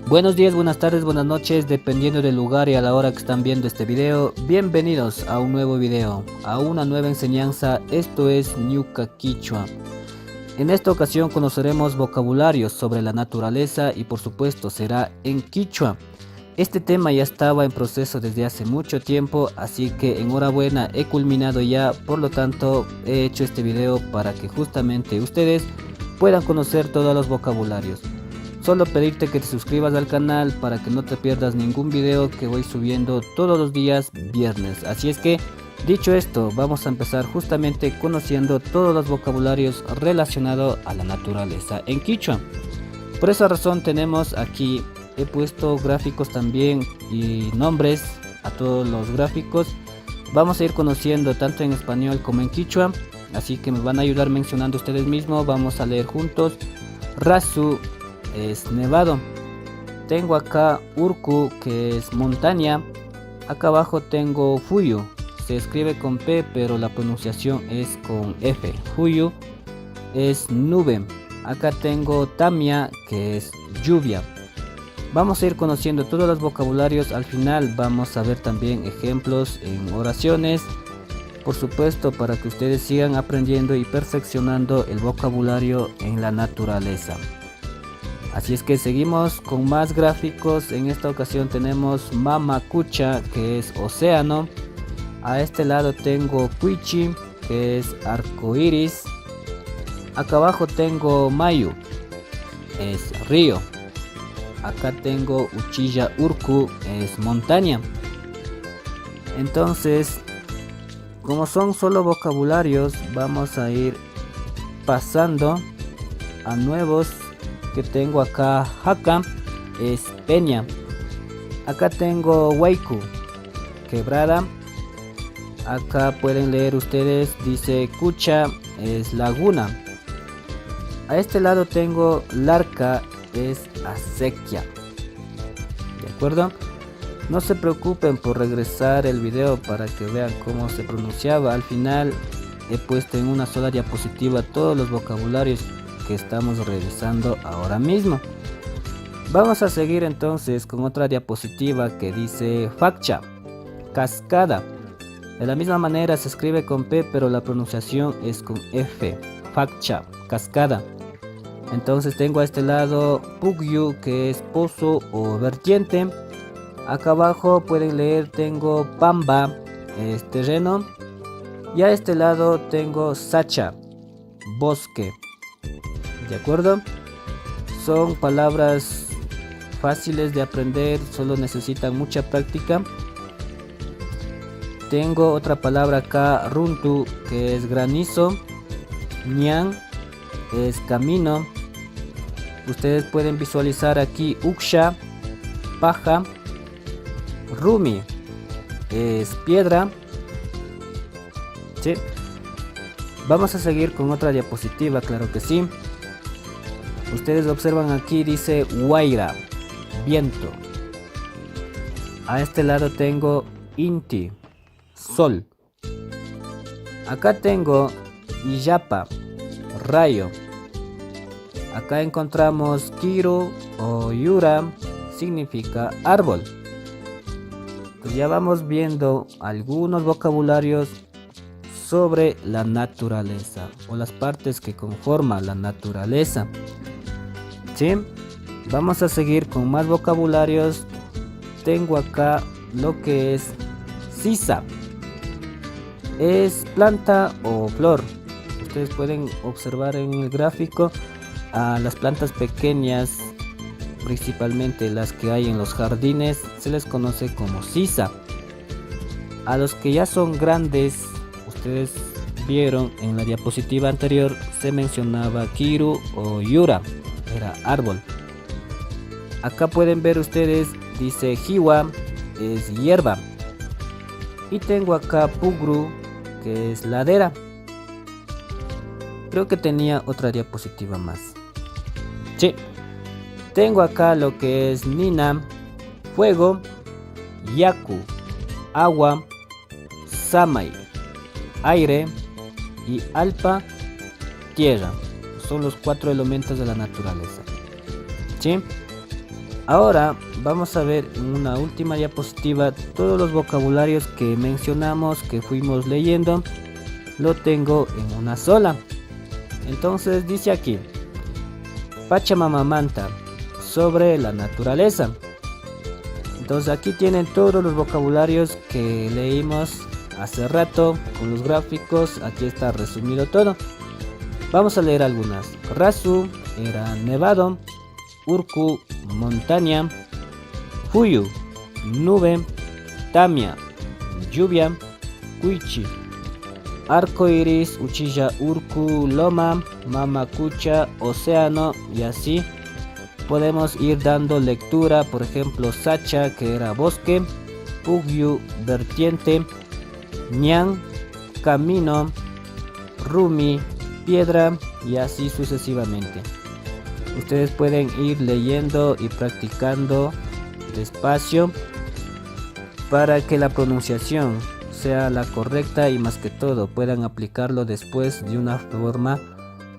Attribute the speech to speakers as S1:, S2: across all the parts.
S1: Buenos días, buenas tardes, buenas noches, dependiendo del lugar y a la hora que están viendo este video. Bienvenidos a un nuevo video, a una nueva enseñanza. Esto es Ñuka Quichua. En esta ocasión conoceremos vocabularios sobre la naturaleza y por supuesto será en quichua. Este tema ya estaba en proceso desde hace mucho tiempo, así que enhorabuena, he culminado ya. Por lo tanto, he hecho este video para que justamente ustedes puedan conocer todos los vocabularios. Solo pedirte que te suscribas al canal para que no te pierdas ningún video que voy subiendo todos los días viernes. Así es que, dicho esto, vamos a empezar justamente conociendo todos los vocabularios relacionados a la naturaleza en quichua. Por esa razón tenemos aquí, he puesto gráficos también y nombres a todos los gráficos. Vamos a ir conociendo tanto en español como en quichua, así que me van a ayudar mencionando ustedes mismos. Vamos a leer juntos. Rasu es nevado. Tengo acá Urku, que es montaña. Acá abajo tengo Fuyu, se escribe con P pero la pronunciación es con F. Fuyu es nube. Acá tengo Tamia, que es lluvia. Vamos a ir conociendo todos los vocabularios. Al final vamos a ver también ejemplos en oraciones, por supuesto, para que ustedes sigan aprendiendo y perfeccionando el vocabulario en la naturaleza. Así es que seguimos con más gráficos. En esta ocasión tenemos Mamacucha, que es océano. A este lado tengo Cuichi, que es arco iris. Acá abajo tengo Mayu, es río. Acá tengo Uchilla Urku, es montaña. Entonces, como son solo vocabularios, vamos a ir pasando a nuevos. Que tengo acá Haka, es peña. Acá tengo Waiku, quebrada. Acá pueden leer ustedes, dice Kucha, es laguna. A este lado tengo Larca, es acequia. ¿De acuerdo? No se preocupen por regresar el video para que vean cómo se pronunciaba. Al final he puesto en una sola diapositiva todos los vocabularios que estamos revisando ahora mismo. Vamos a seguir entonces con otra diapositiva que dice Fakcha, cascada. De la misma manera se escribe con P pero la pronunciación es con F. Fakcha, cascada. Entonces tengo a este lado Pugyu, que es pozo o vertiente. Acá abajo pueden leer, tengo Pamba, es terreno. Y a este lado tengo Sacha, bosque. ¿De acuerdo? Son palabras fáciles de aprender, solo necesitan mucha práctica. Tengo otra palabra acá, Runtu, que es granizo. Ñan es camino. Ustedes pueden visualizar aquí Uksha, paja. Rumi es piedra. ¿Sí? Vamos a seguir con otra diapositiva, claro que sí. Ustedes observan aquí, dice Huayra, viento. A este lado tengo Inti, sol. Acá tengo Iyapa, rayo. Acá encontramos Kiru o Yura, significa árbol. Pues ya vamos viendo algunos vocabularios sobre la naturaleza o las partes que conforman la naturaleza. ¿Sí? Vamos a seguir con más vocabularios. Tengo acá lo que es sisa. Es planta o flor. Ustedes pueden observar en el gráfico a las plantas pequeñas, principalmente las que hay en los jardines, se les conoce como sisa. A los que ya son grandes, ustedes vieron en la diapositiva anterior, se mencionaba Kiru o Yura, era árbol. Acá pueden ver ustedes, dice Jiwa, es hierba. Y tengo acá Pugru, que es ladera. Creo que tenía otra diapositiva más. Sí. Tengo acá lo que es Nina, fuego. Yaku, agua. Samai, aire. Y Alpa, tierra. Son los 4 elementos de la naturaleza. ¿Sí? Ahora vamos a ver en una última diapositiva todos los vocabularios que mencionamos, que fuimos leyendo. Lo tengo en una sola. Entonces dice aquí: Pachamamamanta, sobre la naturaleza. Entonces aquí tienen todos los vocabularios que leímos hace rato con los gráficos. Aquí está resumido todo. Vamos a leer algunas. Rasu era nevado, Urku montaña, Fuyu nube, Tamia lluvia, Kuichi arco iris, Uchilla Urku loma, Mamacucha océano, y así podemos ir dando lectura. Por ejemplo, Sacha, que era bosque, Pugyu vertiente, Ñan camino, Rumi piedra, y así sucesivamente. Ustedes pueden ir leyendo y practicando despacio para que la pronunciación sea la correcta y más que todo puedan aplicarlo después de una forma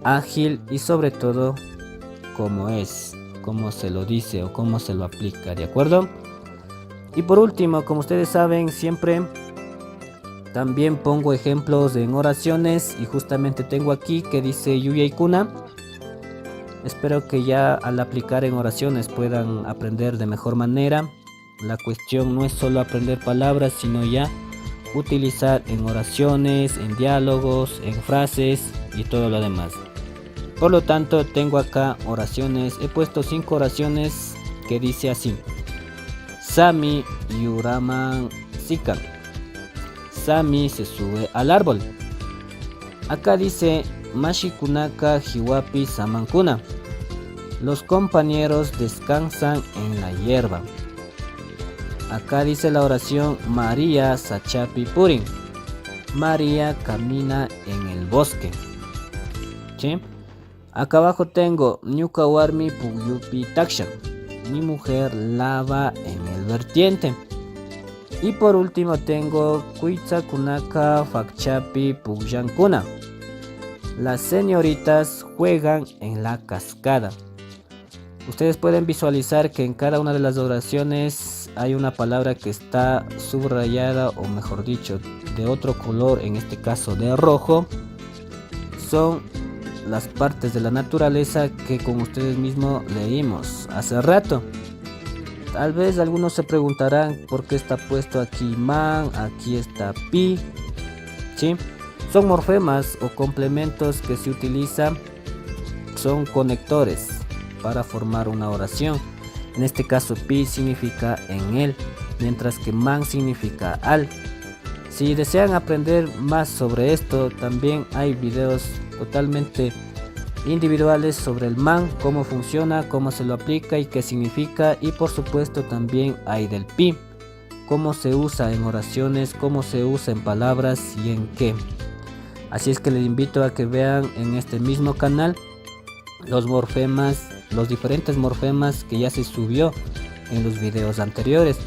S1: ágil y sobre todo como es, como se lo dice o cómo se lo aplica, ¿de acuerdo? Y por último, como ustedes saben, siempre también pongo ejemplos en oraciones y justamente tengo aquí que dice Yuya y Kuna. Espero que ya al aplicar en oraciones puedan aprender de mejor manera. La cuestión no es solo aprender palabras, sino ya utilizar en oraciones, en diálogos, en frases y todo lo demás. Por lo tanto, tengo acá oraciones. He puesto 5 oraciones que dice así: Sami Yuraman Sika. Sami se sube al árbol. Acá dice Mashikunaka Hiwapi Samankuna. Los compañeros descansan en la hierba. Acá dice la oración María Sachapi Purin. María camina en el bosque. ¿Sí? Acá abajo tengo Nyukawarmi Pugyupi Taksha. Mi mujer lava en el vertiente. Y por último tengo Kuitsa Kunaka Fakchapi Pugyankuna. Las señoritas juegan en la cascada. Ustedes pueden visualizar que en cada una de las oraciones hay una palabra que está subrayada, o mejor dicho, de otro color, en este caso de rojo. Son las partes de la naturaleza que con ustedes mismos leímos hace rato. Tal vez algunos se preguntarán por qué está puesto aquí man, aquí está pi, ¿sí? Son morfemas o complementos que se utilizan, son conectores para formar una oración. En este caso pi significa en él, mientras que man significa al. Si desean aprender más sobre esto, también hay videos totalmente individuales sobre el man, cómo funciona, cómo se lo aplica y qué significa. Y por supuesto también hay del pi, cómo se usa en oraciones, cómo se usa en palabras y en qué. Así es que les invito a que vean en este mismo canal los morfemas, los diferentes morfemas que ya se subió en los videos anteriores.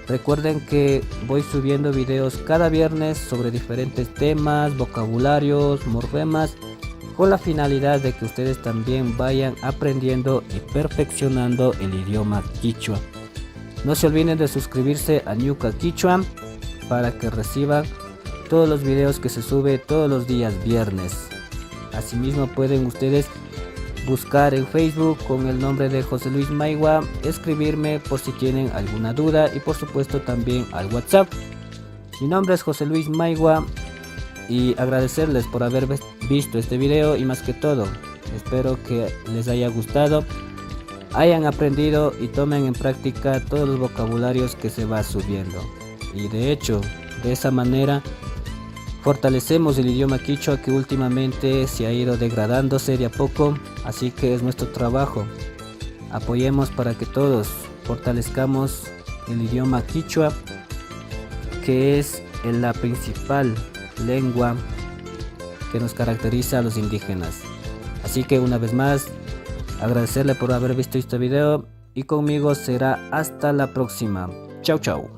S1: Recuerden que voy subiendo videos cada viernes sobre diferentes temas, vocabularios, morfemas, con la finalidad de que ustedes también vayan aprendiendo y perfeccionando el idioma quichua. No se olviden de suscribirse a Ñuka Quichua para que reciban todos los videos que se sube todos los días viernes. Asimismo pueden ustedes buscar en Facebook con el nombre de José Luis Maigua, escribirme por si tienen alguna duda y por supuesto también al WhatsApp. Mi nombre es José Luis Maigua y agradecerles por haber visto este video y más que todo espero que les haya gustado, hayan aprendido y tomen en práctica todos los vocabularios que se va subiendo. Y de hecho, de esa manera fortalecemos el idioma quichua que últimamente se ha ido degradándose de a poco, así que es nuestro trabajo. Apoyemos para que todos fortalezcamos el idioma quichua, que es la principal lengua que nos caracteriza a los indígenas. Así que una vez más, agradecerle por haber visto este video y conmigo será hasta la próxima. Chau chau.